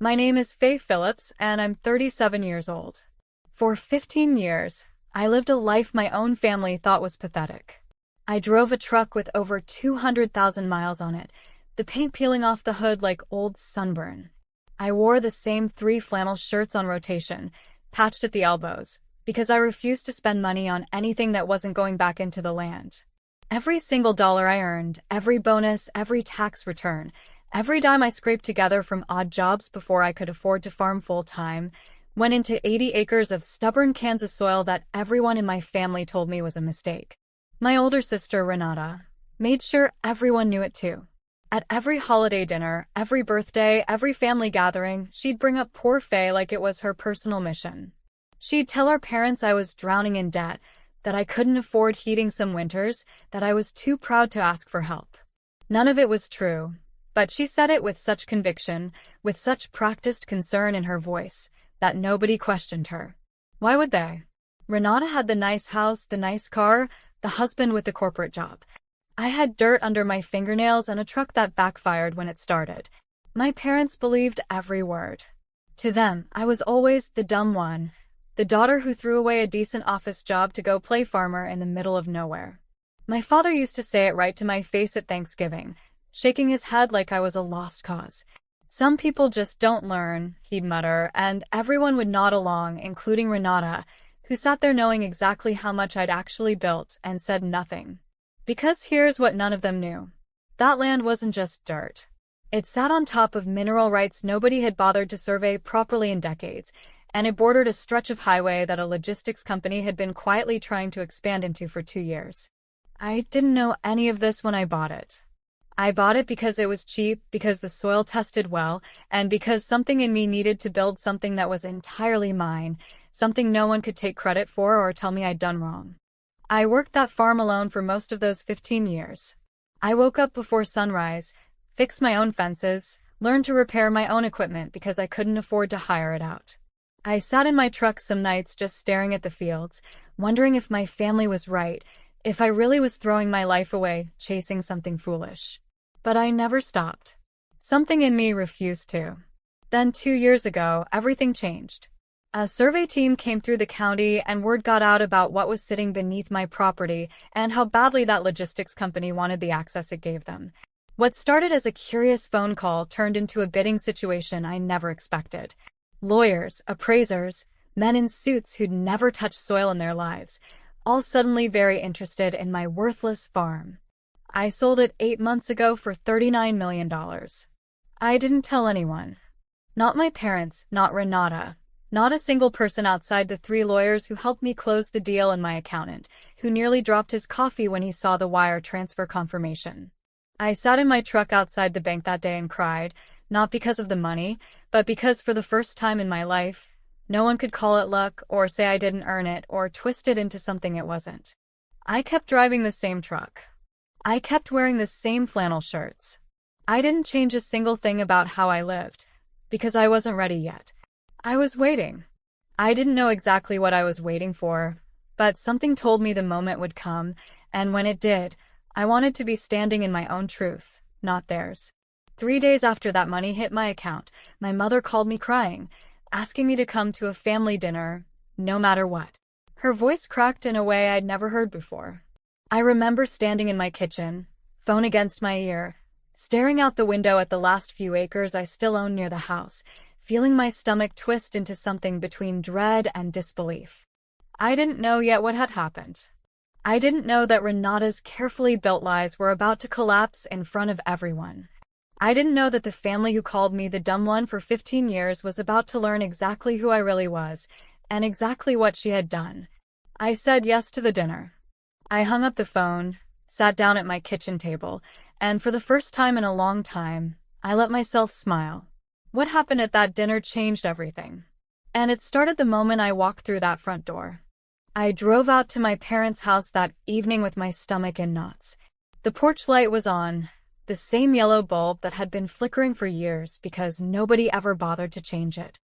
My name is Faye Phillips, and I'm 37 years old. For 15 years, I lived a life my own family thought was pathetic. I drove a truck with over 200,000 miles on it, the paint peeling off the hood like old sunburn. I wore the same 3 flannel shirts on rotation, patched at the elbows, because I refused to spend money on anything that wasn't going back into the land. Every single dollar I earned, every bonus, every tax return, every dime I scraped together from odd jobs before I could afford to farm full-time, went into 80 acres of stubborn Kansas soil that everyone in my family told me was a mistake. My older sister, Renata, made sure everyone knew it too. At every holiday dinner, every birthday, every family gathering, she'd bring up poor Faye like it was her personal mission. She'd tell our parents I was drowning in debt, that I couldn't afford heating some winters, that I was too proud to ask for help. None of it was true, but she said it with such conviction, with such practiced concern in her voice, that nobody questioned her. Why would they? Renata had the nice house, the nice car, the husband with the corporate job. I had dirt under my fingernails and a truck that backfired when it started. My parents believed every word. To them, I was always the dumb one, the daughter who threw away a decent office job to go play farmer in the middle of nowhere. My father used to say it right to my face at Thanksgiving, shaking his head like I was a lost cause. Some people just don't learn, he'd mutter, and everyone would nod along, including Renata, who sat there knowing exactly how much I'd actually built and said nothing. Because here's what none of them knew. That land wasn't just dirt. It sat on top of mineral rights nobody had bothered to survey properly in decades, and it bordered a stretch of highway that a logistics company had been quietly trying to expand into for 2 years. I didn't know any of this when I bought it. I bought it because it was cheap, because the soil tested well, and because something in me needed to build something that was entirely mine, something no one could take credit for or tell me I'd done wrong. I worked that farm alone for most of those 15 years. I woke up before sunrise, fixed my own fences, learned to repair my own equipment because I couldn't afford to hire it out. I sat in my truck some nights just staring at the fields, wondering if my family was right, if I really was throwing my life away, chasing something foolish. But I never stopped. Something in me refused to. Then 2 years ago, everything changed. A survey team came through the county and word got out about what was sitting beneath my property and how badly that logistics company wanted the access it gave them. What started as a curious phone call turned into a bidding situation I never expected. Lawyers, appraisers, men in suits who'd never touched soil in their lives, all suddenly very interested in my worthless farm. I sold it 8 months ago for $39 million. I didn't tell anyone. Not my parents, not Renata. Not a single person outside the 3 lawyers who helped me close the deal and my accountant, who nearly dropped his coffee when he saw the wire transfer confirmation. I sat in my truck outside the bank that day and cried, not because of the money, but because for the first time in my life, no one could call it luck or say I didn't earn it or twist it into something it wasn't. I kept driving the same truck. I kept wearing the same flannel shirts. I didn't change a single thing about how I lived, because I wasn't ready yet. I was waiting. I didn't know exactly what I was waiting for, but something told me the moment would come, and when it did, I wanted to be standing in my own truth, not theirs. 3 days after that money hit my account, my mother called me crying, asking me to come to a family dinner, no matter what. Her voice cracked in a way I'd never heard before. I remember standing in my kitchen, phone against my ear, staring out the window at the last few acres I still own near the house, feeling my stomach twist into something between dread and disbelief. I didn't know yet what had happened. I didn't know that Renata's carefully built lies were about to collapse in front of everyone. I didn't know that the family who called me the dumb one for 15 years was about to learn exactly who I really was, and exactly what she had done. I said yes to the dinner. I hung up the phone, sat down at my kitchen table, and for the first time in a long time, I let myself smile. What happened at that dinner changed everything. And it started the moment I walked through that front door. I drove out to my parents' house that evening with my stomach in knots. The porch light was on, the same yellow bulb that had been flickering for years because nobody ever bothered to change it.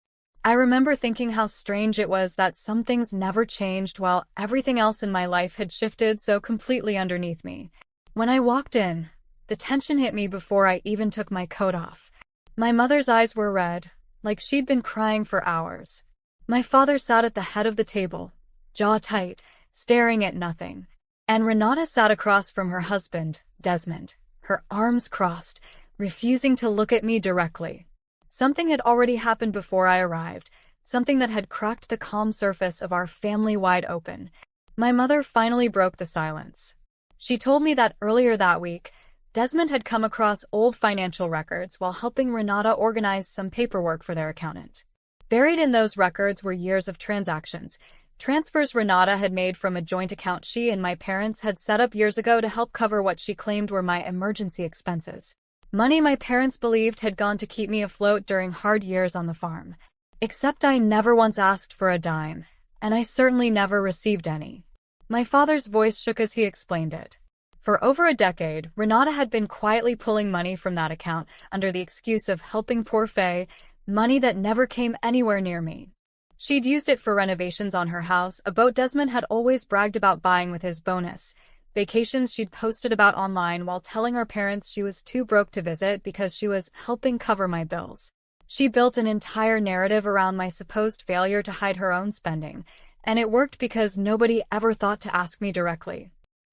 I remember thinking how strange it was that some things never changed while everything else in my life had shifted so completely underneath me. When I walked in, the tension hit me before I even took my coat off. My mother's eyes were red, like she'd been crying for hours. My father sat at the head of the table, jaw tight, staring at nothing. And Renata sat across from her husband, Desmond, her arms crossed, refusing to look at me directly. Something had already happened before I arrived, something that had cracked the calm surface of our family wide open. My mother finally broke the silence. She told me that earlier that week, Desmond had come across old financial records while helping Renata organize some paperwork for their accountant. Buried in those records were years of transactions, transfers Renata had made from a joint account she and my parents had set up years ago to help cover what she claimed were my emergency expenses. Money my parents believed had gone to keep me afloat during hard years on the farm. Except I never once asked for a dime, and I certainly never received any. My father's voice shook as he explained it. For over a decade, Renata had been quietly pulling money from that account under the excuse of helping poor Faye, money that never came anywhere near me. She'd used it for renovations on her house, a boat Desmond had always bragged about buying with his bonus, vacations she'd posted about online while telling our parents she was too broke to visit because she was helping cover my bills. She built an entire narrative around my supposed failure to hide her own spending, and it worked because nobody ever thought to ask me directly.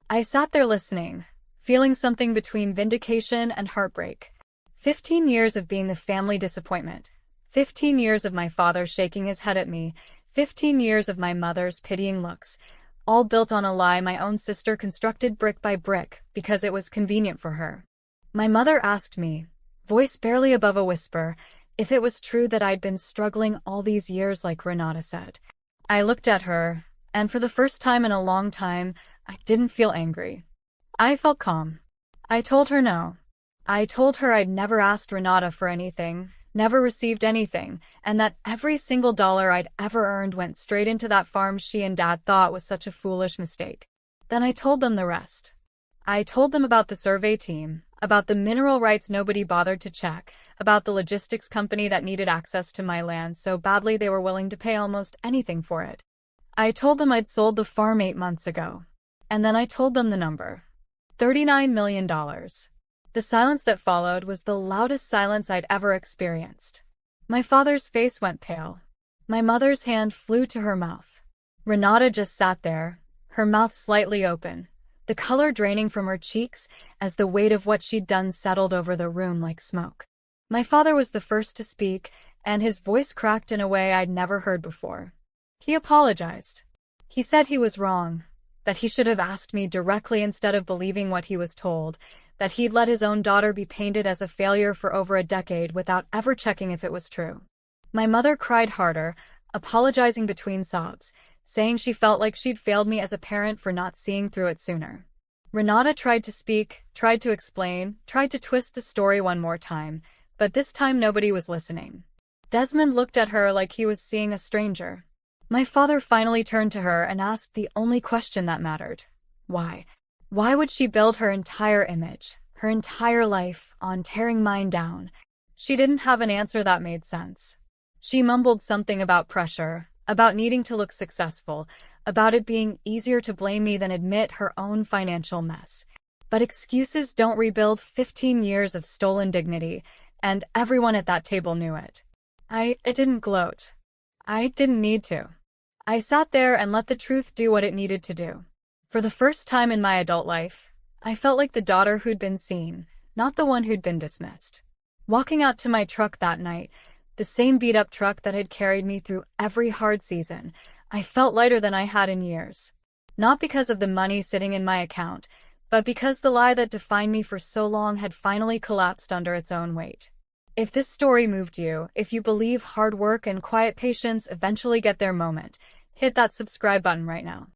I sat there listening, feeling something between vindication and heartbreak. 15 years of being the family disappointment. 15 years of my father shaking his head at me. 15 years of my mother's pitying looks, all built on a lie my own sister constructed brick by brick because it was convenient for her. My mother asked me, voice barely above a whisper, if it was true that I'd been struggling all these years like Renata said. I looked at her, and for the first time in a long time, I didn't feel angry. I felt calm. I told her no. I told her I'd never asked Renata for anything, never received anything, and that every single dollar I'd ever earned went straight into that farm she and Dad thought was such a foolish mistake. Then I told them the rest. I told them about the survey team, about the mineral rights nobody bothered to check, about the logistics company that needed access to my land so badly they were willing to pay almost anything for it. I told them I'd sold the farm 8 months ago. And then I told them the number. $39 million. The silence that followed was the loudest silence I'd ever experienced. My father's face went pale. My mother's hand flew to her mouth. Renata just sat there, her mouth slightly open, the color draining from her cheeks as the weight of what she'd done settled over the room like smoke. My father was the first to speak, and his voice cracked in a way I'd never heard before. He apologized. He said he was wrong, that he should have asked me directly instead of believing what he was told, that he'd let his own daughter be painted as a failure for over a decade without ever checking if it was true. My mother cried harder, apologizing between sobs, saying she felt like she'd failed me as a parent for not seeing through it sooner. Renata tried to speak, tried to explain, tried to twist the story one more time, but this time nobody was listening. Desmond looked at her like he was seeing a stranger. My father finally turned to her and asked the only question that mattered. Why? Why would she build her entire image, her entire life, on tearing mine down? She didn't have an answer that made sense. She mumbled something about pressure, about needing to look successful, about it being easier to blame me than admit her own financial mess. But excuses don't rebuild 15 years of stolen dignity, and everyone at that table knew it. I didn't gloat. I didn't need to. I sat there and let the truth do what it needed to do. For the first time in my adult life, I felt like the daughter who'd been seen, not the one who'd been dismissed. Walking out to my truck that night, the same beat-up truck that had carried me through every hard season, I felt lighter than I had in years. Not because of the money sitting in my account, but because the lie that defined me for so long had finally collapsed under its own weight. If this story moved you, if you believe hard work and quiet patience eventually get their moment, hit that subscribe button right now.